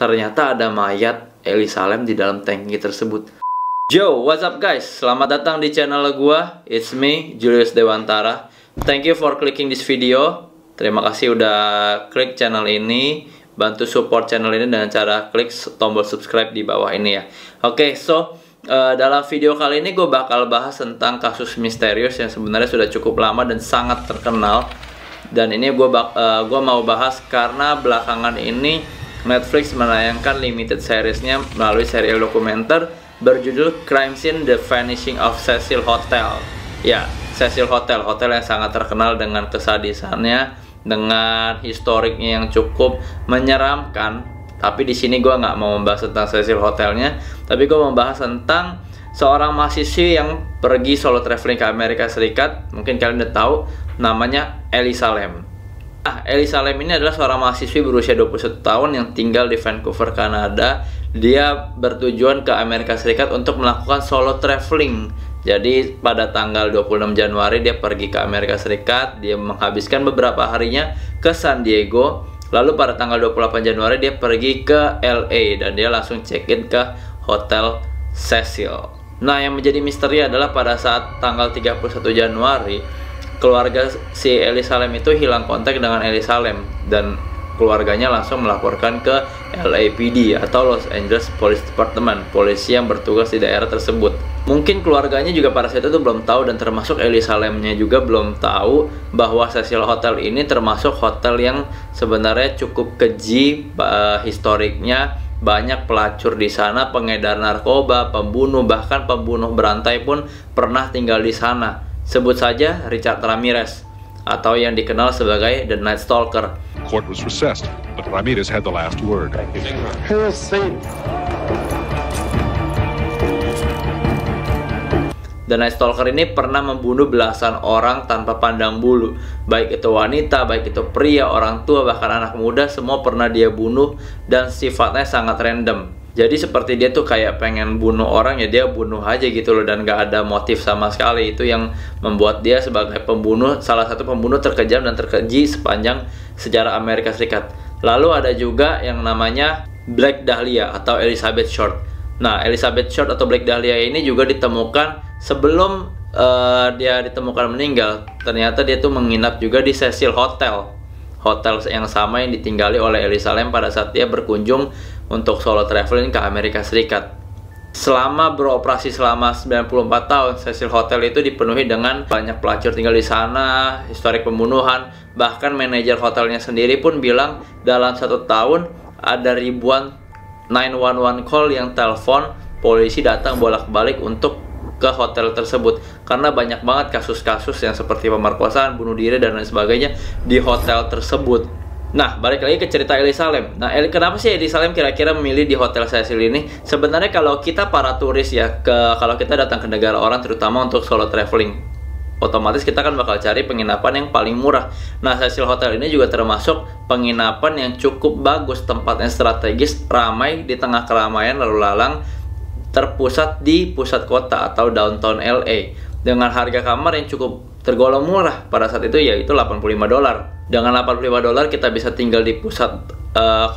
ternyata ada mayat Ellie Salam di dalam tangki tersebut. Yo, what's up guys? Selamat datang di channel gua. It's me, Julius Dewantara. Thank you for clicking this video. Terima kasih udah klik channel ini. Bantu support channel ini dengan cara klik tombol subscribe di bawah ini ya. Oke, dalam video kali ini gue bakal bahas tentang kasus misterius yang sebenarnya sudah cukup lama dan sangat terkenal. Dan ini gue mau bahas karena belakangan ini Netflix menayangkan limited seriesnya melalui serial dokumenter berjudul Crime Scene: The Vanishing of Cecil Hotel. Ya, Cecil Hotel, hotel yang sangat terkenal dengan kesadisannya, dengan historiknya yang cukup menyeramkan. Tapi di sini gue nggak mau membahas tentang Cecil Hotelnya, tapi gue mau membahas tentang seorang mahasiswi yang pergi solo traveling ke Amerika Serikat. Mungkin kalian udah tahu, namanya Ellie Salam. Ellie Salam ini adalah seorang mahasiswi berusia 21 tahun yang tinggal di Vancouver, Kanada. Dia bertujuan ke Amerika Serikat untuk melakukan solo traveling. Jadi pada tanggal 26 Januari dia pergi ke Amerika Serikat. Dia menghabiskan beberapa harinya ke San Diego. Lalu pada tanggal 28 Januari dia pergi ke LA dan dia langsung check-in ke Hotel Cecil. Nah, yang menjadi misteri adalah pada saat tanggal 31 Januari keluarga si Ellie Salam itu hilang kontak dengan Ellie Salam dan keluarganya langsung melaporkan ke LAPD atau Los Angeles Police Department, polisi yang bertugas di daerah tersebut. Mungkin keluarganya juga pada saat itu belum tahu, dan termasuk Ellie Salamnya juga belum tahu bahwa Cecil Hotel ini termasuk hotel yang sebenarnya cukup keji historiknya. Banyak pelacur di sana, pengedar narkoba, pembunuh, bahkan pembunuh berantai pun pernah tinggal di sana. Sebut saja Richard Ramirez atau yang dikenal sebagai The Night Stalker. Court was recessed, but Ramirez had the last word. The Night Stalker ini pernah membunuh belasan orang tanpa pandang bulu. Baik itu wanita, baik itu pria, orang tua, bahkan anak muda, semua pernah dia bunuh dan sifatnya sangat random. Jadi seperti dia tuh kayak pengen bunuh orang, ya dia bunuh aja gitu loh, dan gak ada motif sama sekali. Itu yang membuat dia sebagai pembunuh, salah satu pembunuh terkejam dan terkeji sepanjang sejarah Amerika Serikat. Lalu ada juga yang namanya Black Dahlia atau Elizabeth Short. Nah, Elizabeth Short atau Black Dahlia ini juga ditemukan sebelum dia ditemukan meninggal. Ternyata dia tuh menginap juga di Cecil Hotel, hotel yang sama yang ditinggali oleh Ellie Salam pada saat dia berkunjung untuk solo traveling ke Amerika Serikat. Selama beroperasi selama 94 tahun, Cecil Hotel itu dipenuhi dengan banyak pelacur tinggal di sana, historik pembunuhan. Bahkan manajer hotelnya sendiri pun bilang dalam 1 tahun ada ribuan 911 call yang telepon, polisi datang bolak-balik untuk ke hotel tersebut karena banyak banget kasus-kasus yang seperti pemerkosaan, bunuh diri dan lain sebagainya di hotel tersebut. Nah, balik lagi ke cerita Ellie Salam. Nah, kenapa sih Ellie Salam kira-kira memilih di Hotel Cecil ini? Sebenarnya kalau kita para turis ya, kalau kita datang ke negara orang terutama untuk solo traveling, otomatis kita kan bakal cari penginapan yang paling murah. Nah, Cecil Hotel ini juga termasuk penginapan yang cukup bagus, tempatnya strategis, ramai di tengah keramaian lalu lalang, terpusat di pusat kota atau downtown LA dengan harga kamar yang cukup tergolong murah pada saat itu, yaitu $85. Dengan $85 kita bisa tinggal di pusat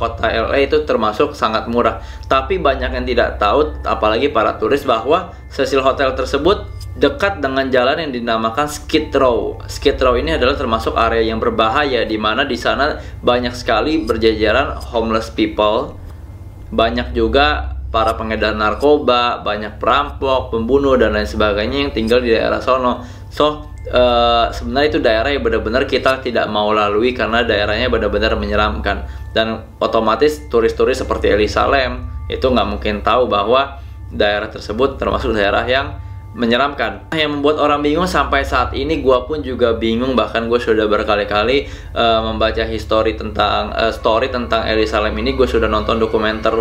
kota LA, itu termasuk sangat murah. Tapi banyak yang tidak tahu, apalagi para turis, bahwa Cecil Hotel tersebut dekat dengan jalan yang dinamakan Skid Row. Skid Row ini adalah termasuk area yang berbahaya, di mana di sana banyak sekali berjajaran homeless people, banyak juga para pengedar narkoba, banyak perampok, pembunuh dan lain sebagainya yang tinggal di daerah sono. Sebenarnya itu daerah yang benar-benar kita tidak mau lalui karena daerahnya benar-benar menyeramkan. Dan otomatis turis-turis seperti Ellie Salam itu nggak mungkin tahu bahwa daerah tersebut termasuk daerah yang menyeramkan. Yang membuat orang bingung sampai saat ini, gue pun juga bingung. Bahkan gue sudah berkali-kali membaca story tentang Ellie Salam ini. Gue sudah nonton dokumenter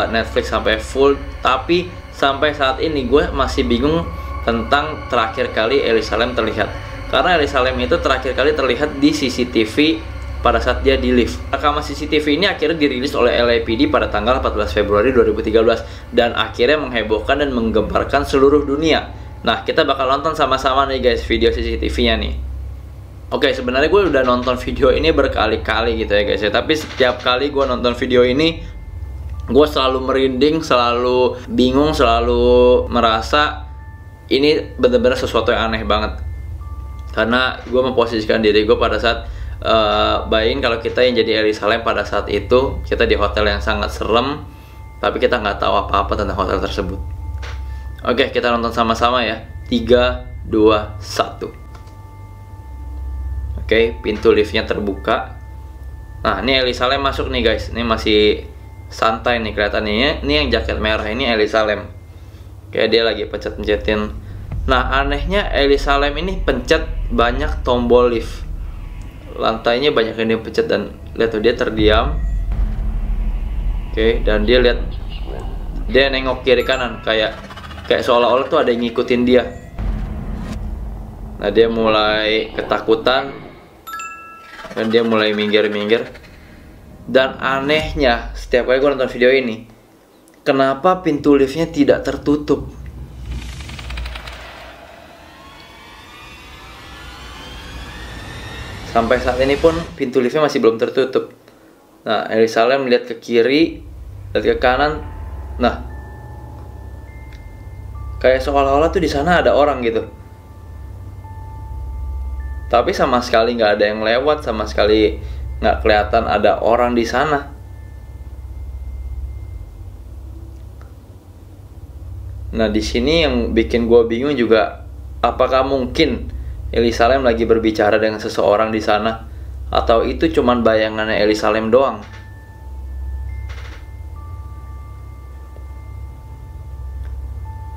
Netflix sampai full, tapi sampai saat ini gue masih bingung tentang terakhir kali Ellie Salam terlihat. Karena Ellie Salam itu terakhir kali terlihat di CCTV pada saat dia di lift. Rekaman CCTV ini akhirnya dirilis oleh LAPD pada tanggal 14 Februari 2013 dan akhirnya menghebohkan dan menggemparkan seluruh dunia. Nah, kita bakal nonton sama-sama nih guys video CCTV-nya nih. Oke, sebenarnya gue udah nonton video ini berkali-kali gitu ya guys ya. Tapi setiap kali gue nonton video ini, gue selalu merinding, selalu bingung, selalu merasa ini benar-benar sesuatu yang aneh banget. Karena gue memposisikan diri gue pada saat bayangin kalau kita yang jadi Elisa Lam pada saat itu, kita di hotel yang sangat serem, tapi kita nggak tahu apa-apa tentang hotel tersebut. Oke, kita nonton sama-sama ya. 3, 2, 1. Oke, pintu liftnya terbuka. Nah, ini Elisa Lam masuk nih guys. Ini masih santai nih kelihatannya. Ini yang jaket merah ini Elisa Lam. Kayak dia lagi pencet-pencetin. Nah, anehnya Elisa Lam ini pencet banyak tombol lift. Lantainya banyak yang dia pencet dan lihat tuh dia terdiam. Oke, dan dia lihat, dia nengok kiri kanan kayak seolah-olah tuh ada yang ngikutin dia. Nah, dia mulai ketakutan. Dan dia mulai minggir-minggir. Dan anehnya, setiap kali gue nonton video ini, kenapa pintu liftnya tidak tertutup? Sampai saat ini pun pintu liftnya masih belum tertutup. Nah, Elisa Lam melihat ke kiri, lihat ke kanan. Nah, kayak seolah-olah tuh di sana ada orang gitu. Tapi sama sekali nggak ada yang lewat, sama sekali nggak kelihatan ada orang di sana. Nah, di sini yang bikin gue bingung juga, apakah mungkin Elisa Lam lagi berbicara dengan seseorang di sana, atau itu cuman bayangannya Elisa Lam doang?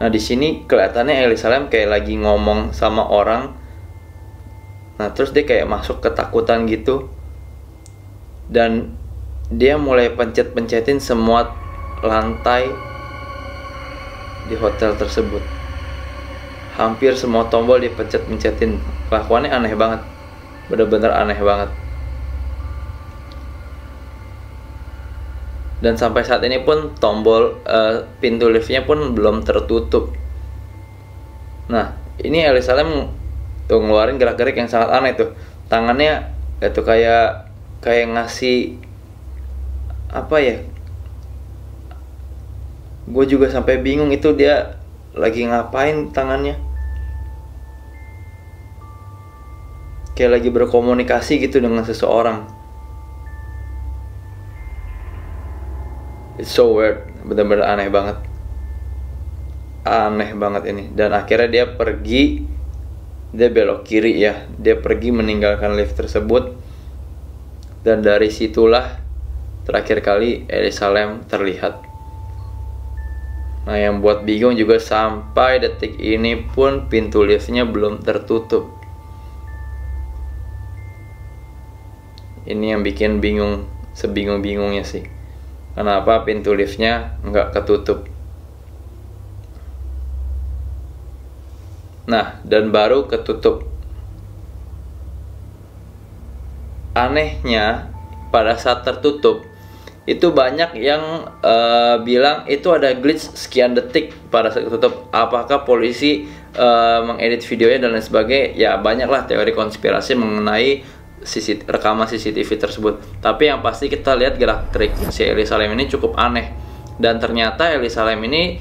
Nah, di sini kelihatannya Elisa Lam kayak lagi ngomong sama orang. Nah, terus dia kayak masuk ketakutan gitu. Dan dia mulai pencet-pencetin semua lantai di hotel tersebut. Hampir semua tombol dipencet-pencetin. Kelakuannya aneh banget. Bener-bener aneh banget. Dan sampai saat ini pun tombol pintu liftnya pun belum tertutup. Nah, ini Elisa Lam tuh ngeluarin gerak-gerik yang sangat aneh tuh. Tangannya itu kayak ngasih apa ya? Gue juga sampai bingung itu dia lagi ngapain tangannya. Kayak lagi berkomunikasi gitu dengan seseorang. It's so weird, bener-bener aneh banget. Aneh banget ini. Dan akhirnya dia pergi. Dia belok kiri ya. Dia pergi meninggalkan lift tersebut. Dan dari situlah terakhir kali Elisa Lam terlihat. Nah, yang buat bingung juga sampai detik ini pun pintu liftnya belum tertutup. Ini yang bikin bingung, sebingung-bingungnya sih. Kenapa pintu liftnya nggak ketutup? Nah, dan baru ketutup. Anehnya, pada saat tertutup, itu banyak yang bilang itu ada glitch sekian detik pada saat tertutup. Apakah polisi mengedit videonya dan lain sebagainya? Ya, banyaklah teori konspirasi mengenai rekaman CCTV tersebut. Tapi yang pasti kita lihat gerak-gerik si Elisa Lam ini cukup aneh. Dan ternyata Elisa Lam ini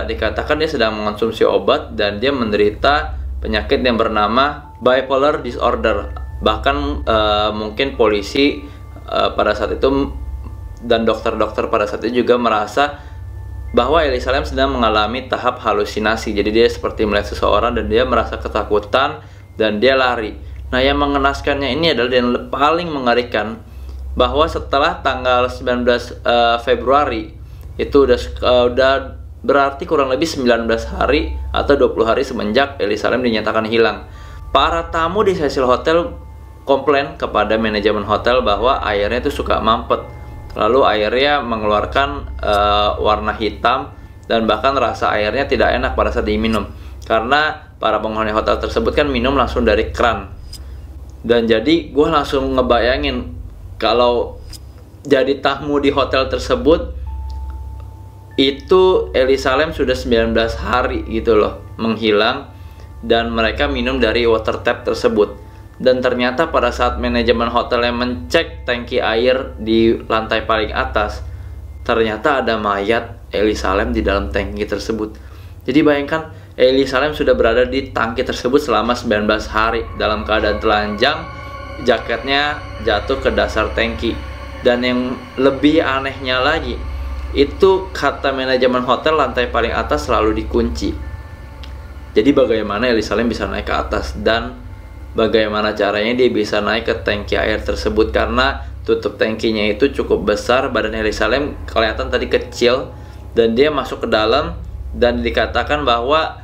dikatakan dia sedang mengonsumsi obat dan dia menderita penyakit yang bernama bipolar disorder. Bahkan mungkin polisi pada saat itu dan dokter-dokter pada saat itu juga merasa bahwa Elisa Lam sedang mengalami tahap halusinasi. Jadi dia seperti melihat seseorang dan dia merasa ketakutan dan dia lari. Nah, yang mengenaskannya ini adalah yang paling mengerikan, bahwa setelah tanggal 19 Februari itu udah berarti kurang lebih 19 hari atau 20 hari semenjak Elisa Lam dinyatakan hilang. Para tamu di Cecil Hotel komplain kepada manajemen hotel bahwa airnya itu suka mampet. Lalu airnya mengeluarkan warna hitam dan bahkan rasa airnya tidak enak pada saat diminum. Karena para penghuni hotel tersebut kan minum langsung dari keran. Dan jadi gue langsung ngebayangin kalau jadi tamu di hotel tersebut itu Elisa Lam sudah 19 hari gitu loh menghilang dan mereka minum dari water tap tersebut. Dan ternyata pada saat manajemen hotelnya mencek tangki air di lantai paling atas, ternyata ada mayat Ellie Salam di dalam tangki tersebut. Jadi bayangkan, Ellie Salam sudah berada di tangki tersebut selama 19 hari dalam keadaan telanjang, jaketnya jatuh ke dasar tangki. Dan yang lebih anehnya lagi, itu kata manajemen hotel lantai paling atas selalu dikunci. Jadi bagaimana Ellie Salam bisa naik ke atas, dan bagaimana caranya dia bisa naik ke tangki air tersebut, karena tutup tangkinya itu cukup besar. Badan Ellie Salam kelihatan tadi kecil, dan dia masuk ke dalam, dan dikatakan bahwa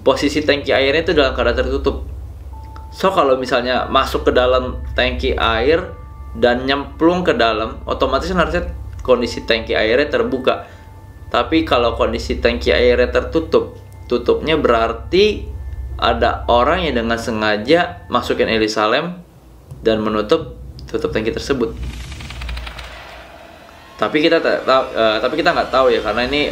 posisi tangki airnya itu dalam keadaan tertutup. So kalau misalnya masuk ke dalam tangki air dan nyemplung ke dalam, otomatis harusnya kondisi tangki airnya terbuka. Tapi kalau kondisi tangki airnya tertutup, tutupnya berarti ada orang yang dengan sengaja masukin Ellie Salam dan menutup tutup tangki tersebut. Tapi kita nggak tahu ya, karena ini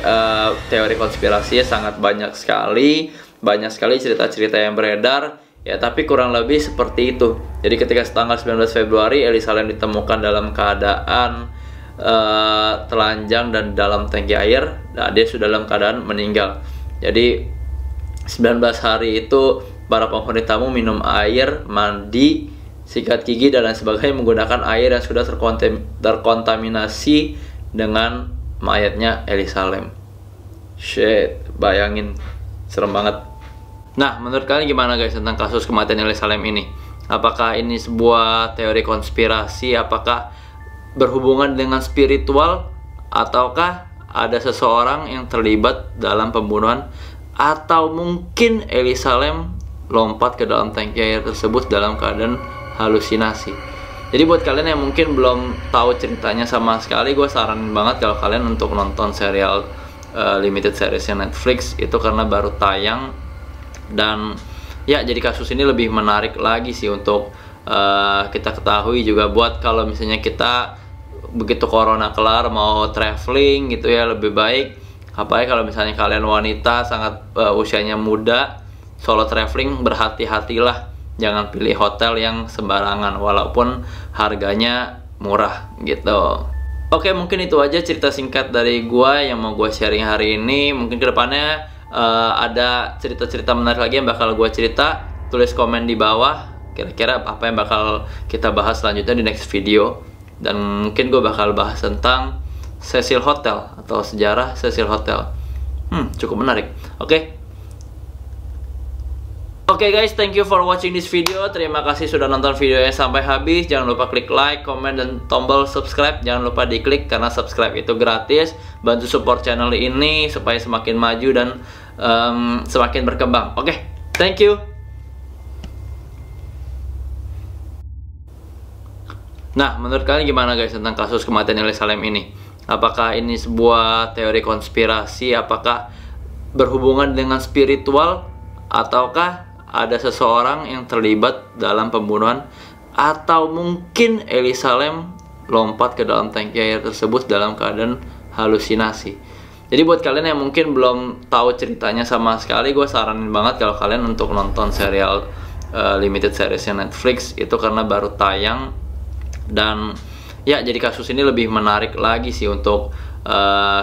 teori konspirasinya sangat banyak sekali cerita-cerita yang beredar ya. Tapi kurang lebih seperti itu. Jadi ketika tanggal 19 Februari Ellie Salam ditemukan dalam keadaan telanjang dan dalam tangki air, nah, dia sudah dalam keadaan meninggal. Jadi 19 hari itu para penghuni tamu minum air, mandi, sikat gigi dan lain sebagainya menggunakan air yang sudah terkontaminasi dengan mayatnya Ellie Salam. Shit, bayangin, serem banget. Nah, menurut kalian gimana guys tentang kasus kematian Ellie Salam ini? Apakah ini sebuah teori konspirasi? Apakah berhubungan dengan spiritual? Ataukah ada seseorang yang terlibat dalam pembunuhan? Atau mungkin Ellie Salam lompat ke dalam tangki air tersebut dalam keadaan halusinasi? Jadi buat kalian yang mungkin belum tahu ceritanya sama sekali, gue saranin banget kalau kalian untuk nonton serial limited seriesnya Netflix itu, karena baru tayang. Dan ya, jadi kasus ini lebih menarik lagi sih untuk kita ketahui juga, buat kalau misalnya kita begitu corona kelar mau traveling gitu ya, lebih baik. Apalagi kalau misalnya kalian wanita sangat usianya muda, solo traveling, berhati-hatilah, jangan pilih hotel yang sembarangan walaupun harganya murah gitu. Oke, mungkin itu aja cerita singkat dari gua yang mau gua sharing hari ini. Mungkin kedepannya ada cerita-cerita menarik lagi yang bakal gua cerita. Tulis komen di bawah kira-kira apa yang bakal kita bahas selanjutnya di next video. Dan mungkin gua bakal bahas tentang Cecil Hotel atau sejarah Cecil Hotel. Cukup menarik. Oke guys, thank you for watching this video. Terima kasih sudah nonton videonya sampai habis. Jangan lupa klik like, comment, dan tombol subscribe. Jangan lupa diklik karena subscribe itu gratis. Bantu support channel ini supaya semakin maju dan semakin berkembang. Thank you. Nah, menurut kalian gimana guys tentang kasus kematian Ellie Salam ini? Apakah ini sebuah teori konspirasi? Apakah berhubungan dengan spiritual? Ataukah ada seseorang yang terlibat dalam pembunuhan? Atau mungkin Ellie Salam lompat ke dalam tangki air tersebut dalam keadaan halusinasi? Jadi buat kalian yang mungkin belum tahu ceritanya sama sekali, gue saranin banget kalau kalian untuk nonton serial limited seriesnya Netflix itu, karena baru tayang. Dan ya, jadi kasus ini lebih menarik lagi sih untuk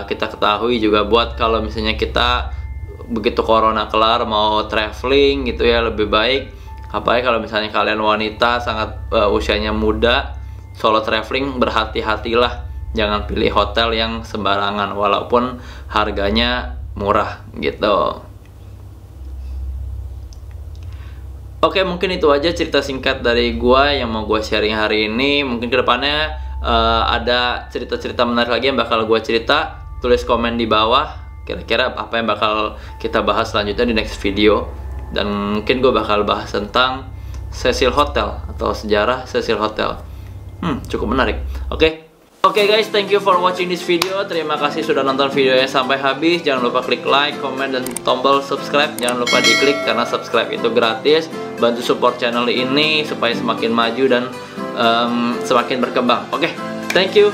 kita ketahui juga, buat kalau misalnya kita begitu corona kelar mau traveling gitu ya, lebih baik. Apalagi kalau misalnya kalian wanita sangat usianya muda, solo traveling, berhati-hatilah, jangan pilih hotel yang sembarangan walaupun harganya murah gitu. Oke, mungkin itu aja cerita singkat dari gua yang mau gua sharing hari ini. Mungkin kedepannya ada cerita-cerita menarik lagi yang bakal gua cerita. Tulis komen di bawah kira-kira apa yang bakal kita bahas selanjutnya di next video. Dan mungkin gue bakal bahas tentang Cecil Hotel atau sejarah Cecil Hotel. Cukup menarik. Oke guys, thank you for watching this video. Terima kasih sudah nonton videonya sampai habis. Jangan lupa klik like, comment, dan tombol subscribe. Jangan lupa diklik karena subscribe itu gratis. Bantu support channel ini supaya semakin maju dan semakin berkembang. Thank you.